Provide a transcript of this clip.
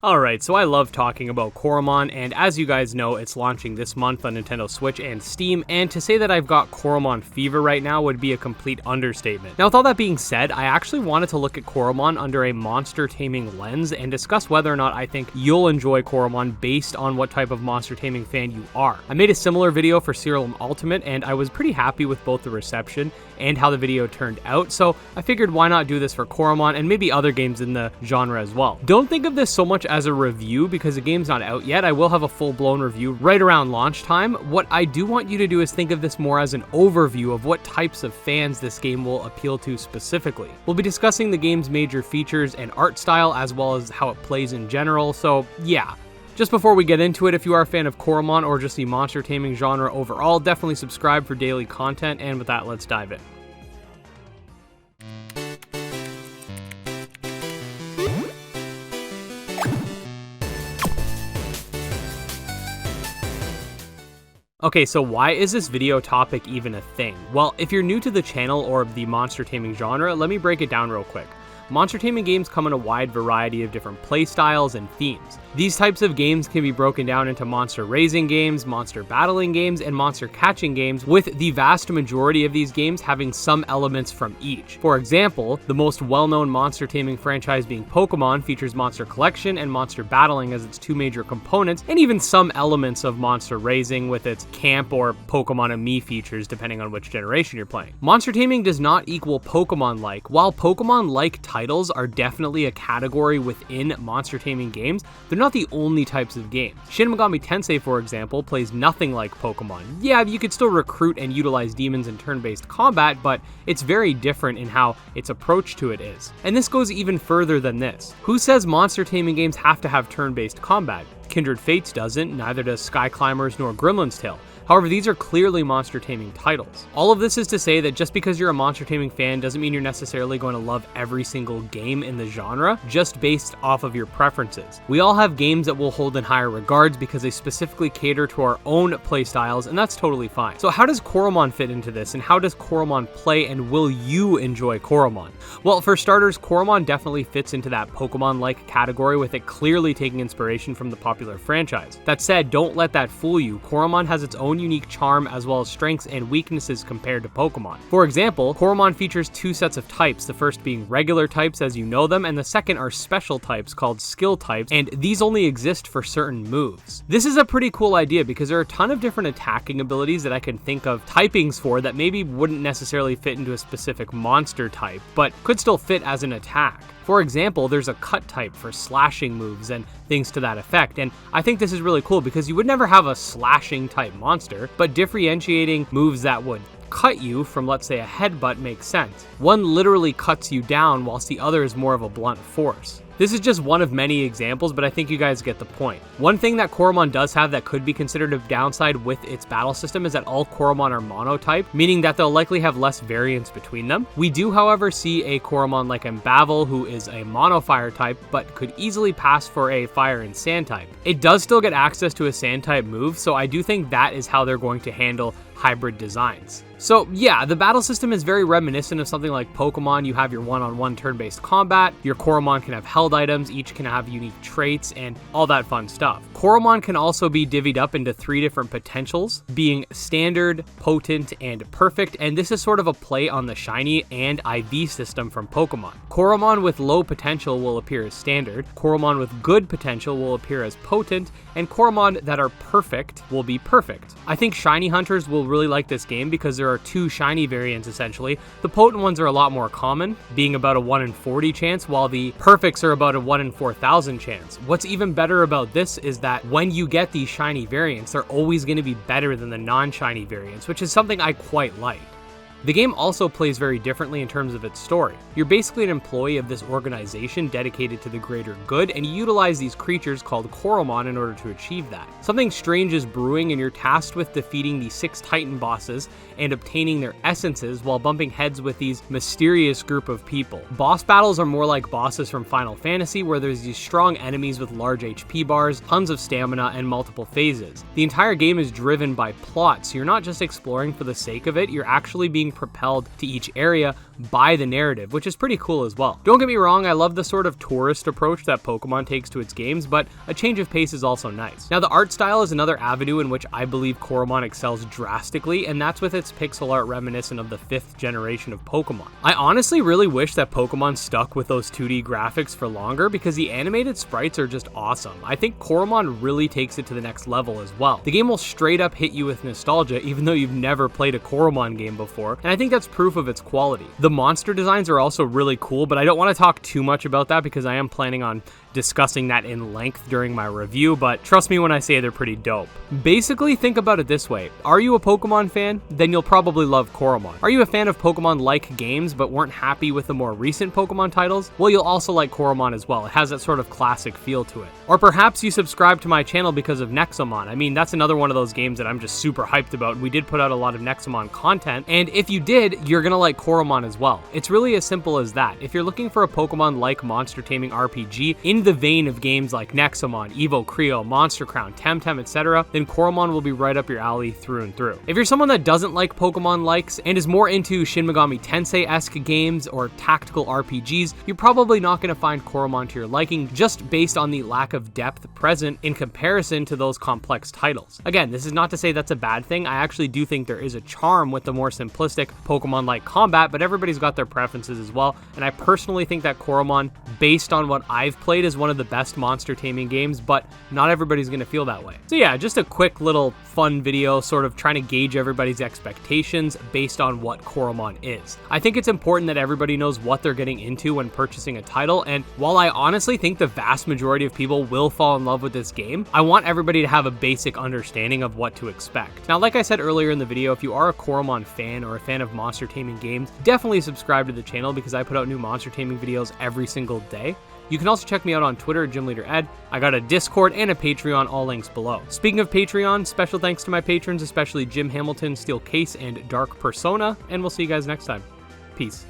Alright, so I love talking about Coromon, and as you guys know, it's launching this month on Nintendo Switch and Steam, and to say that I've got Coromon fever right now would be a complete understatement. Now, with all that being said, I actually wanted to look at Coromon under a monster taming lens and discuss whether or not I think you'll enjoy Coromon based on what type of monster taming fan you are. I made a similar video for Serial Ultimate, and I was pretty happy with both the reception and how the video turned out, so I figured why not do this for Coromon and maybe other games in the genre as well. Don't think of this so much as a review because the game's not out yet. I will have a full-blown review right around launch time. What I do want you to do is think of this more as an overview of what types of fans this game will appeal to specifically. We'll be discussing the game's major features and art style as well as how it plays in general, so yeah. Just before we get into it, if you are a fan of Coromon or just the monster taming genre overall, definitely subscribe for daily content, and with that, let's dive in. Okay, so why is this video topic even a thing? Well, if you're new to the channel or the monster taming genre, let me break it down real quick. Monster taming games come in a wide variety of different playstyles and themes. These types of games can be broken down into monster raising games, monster battling games, and monster catching games, with the vast majority of these games having some elements from each. For example, the most well-known monster taming franchise being Pokemon features monster collection and monster battling as its two major components, and even some elements of monster raising with its camp or Pokemon and Me features depending on which generation you're playing. Monster taming does not equal Pokemon-like. While Pokemon-like titles are definitely a category within monster taming games, they're not the only types of games. Shin Megami Tensei, for example, plays nothing like Pokemon. Yeah, you could still recruit and utilize demons in turn-based combat, but it's very different in how its approach to it is. And this goes even further than this. Who says monster taming games have to have turn-based combat? Kindred Fates doesn't, neither does Sky Climbers nor Gremlin's Tale. However, these are clearly monster taming titles. All of this is to say that just because you're a monster taming fan doesn't mean you're necessarily going to love every single game in the genre, just based off of your preferences. We all have games that we'll hold in higher regards because they specifically cater to our own playstyles, and that's totally fine. So how does Coromon fit into this, and how does Coromon play, and will you enjoy Coromon? Well, for starters, Coromon definitely fits into that Pokemon-like category, with it clearly taking inspiration from the popular franchise. That said, don't let that fool you. Coromon has its own unique charm as well as strengths and weaknesses compared to Pokemon. For example, Coromon features two sets of types, the first being regular types as you know them, and the second are special types called skill types, and these only exist for certain moves. This is a pretty cool idea because there are a ton of different attacking abilities that I can think of typings for that maybe wouldn't necessarily fit into a specific monster type, but could still fit as an attack. For example, there's a cut type for slashing moves and things to that effect, and I think this is really cool because you would never have a slashing type monster, but differentiating moves that would cut you from, let's say, a headbutt makes sense. One literally cuts you down whilst the other is more of a blunt force. This is just one of many examples, but I think you guys get the point. One thing that Coromon does have that could be considered a downside with its battle system is that all Coromon are monotype, meaning that they'll likely have less variance between them. We do, however, see a Coromon like Embavel, who is a mono-fire type, but could easily pass for a fire and sand type. It does still get access to a sand type move, so I do think that is how they're going to handle hybrid designs. So yeah, the battle system is very reminiscent of something like Pokemon. You have your one-on-one turn-based combat, your Coromon can have held items, each can have unique traits, and all that fun stuff. Coromon can also be divvied up into three different potentials, being standard, potent, and perfect, and this is sort of a play on the shiny and IV system from Pokemon. Coromon with low potential will appear as standard, Coromon with good potential will appear as potent, and Coromon that are perfect will be perfect. I think shiny hunters will really like this game because there are two shiny variants essentially. The potent ones are a lot more common, being about a 1 in 40 chance, while the perfects are about a 1 in 4,000 chance. What's even better about this is that when you get these shiny variants, they're always going to be better than the non-shiny variants, which is something I quite like. The game also plays very differently in terms of its story. You're basically an employee of this organization dedicated to the greater good, and you utilize these creatures called Coromon in order to achieve that. Something strange is brewing, and you're tasked with defeating the 6 Titan bosses and obtaining their essences while bumping heads with these mysterious group of people. Boss battles are more like bosses from Final Fantasy, where there's these strong enemies with large HP bars, tons of stamina, and multiple phases. The entire game is driven by plot, so you're not just exploring for the sake of it, you're actually being propelled to each area by the narrative, which is pretty cool as well. Don't get me wrong, I love the sort of tourist approach that Pokemon takes to its games, but a change of pace is also nice. Now, the art style is another avenue in which I believe Coromon excels drastically, and that's with its pixel art reminiscent of the 5th generation of Pokemon. I honestly really wish that Pokemon stuck with those 2D graphics for longer because the animated sprites are just awesome. I think Coromon really takes it to the next level as well. The game will straight up hit you with nostalgia even though you've never played a Coromon game before, and I think that's proof of its quality. The monster designs are also really cool, but I don't want to talk too much about that because I am planning on discussing that in length during my review, but trust me when I say they're pretty dope. Basically, think about it this way. Are you a Pokemon fan? Then you'll probably love Coromon. Are you a fan of Pokemon-like games but weren't happy with the more recent Pokemon titles? Well, you'll also like Coromon as well. It has that sort of classic feel to it. Or perhaps you subscribe to my channel because of Nexomon. I mean, that's another one of those games that I'm just super hyped about. We did put out a lot of Nexomon content, and if you did, you're gonna like Coromon as well. It's really as simple as that. If you're looking for a Pokemon-like monster taming RPG in the vein of games like Nexomon, Evo Creo, Monster Crown, Temtem, etc., then Coromon will be right up your alley through and through. If you're someone that doesn't like Pokemon likes and is more into Shin Megami Tensei-esque games or tactical RPGs, you're probably not going to find Coromon to your liking just based on the lack of depth present in comparison to those complex titles. Again, this is not to say that's a bad thing. I actually do think there is a charm with the more simplistic Pokemon-like combat, but everybody's got their preferences as well, and I personally think that Coromon, based on what I've played, is one of the best monster taming games, but not everybody's going to feel that way. So yeah, just a quick little fun video sort of trying to gauge everybody's expectations based on what Coromon is. I think it's important that everybody knows what they're getting into when purchasing a title, and while I honestly think the vast majority of people will fall in love with this game, I want everybody to have a basic understanding of what to expect. Now, like I said earlier in the video, if you are a Coromon fan or a fan of monster taming games, definitely subscribe to the channel because I put out new monster taming videos every single day. You can also check me out on Twitter at GymLeaderEd. I got a Discord and a Patreon, all links below. Speaking of Patreon, special thanks to my patrons, especially Jim Hamilton, Steel Case, and Dark Persona, and we'll see you guys next time. Peace.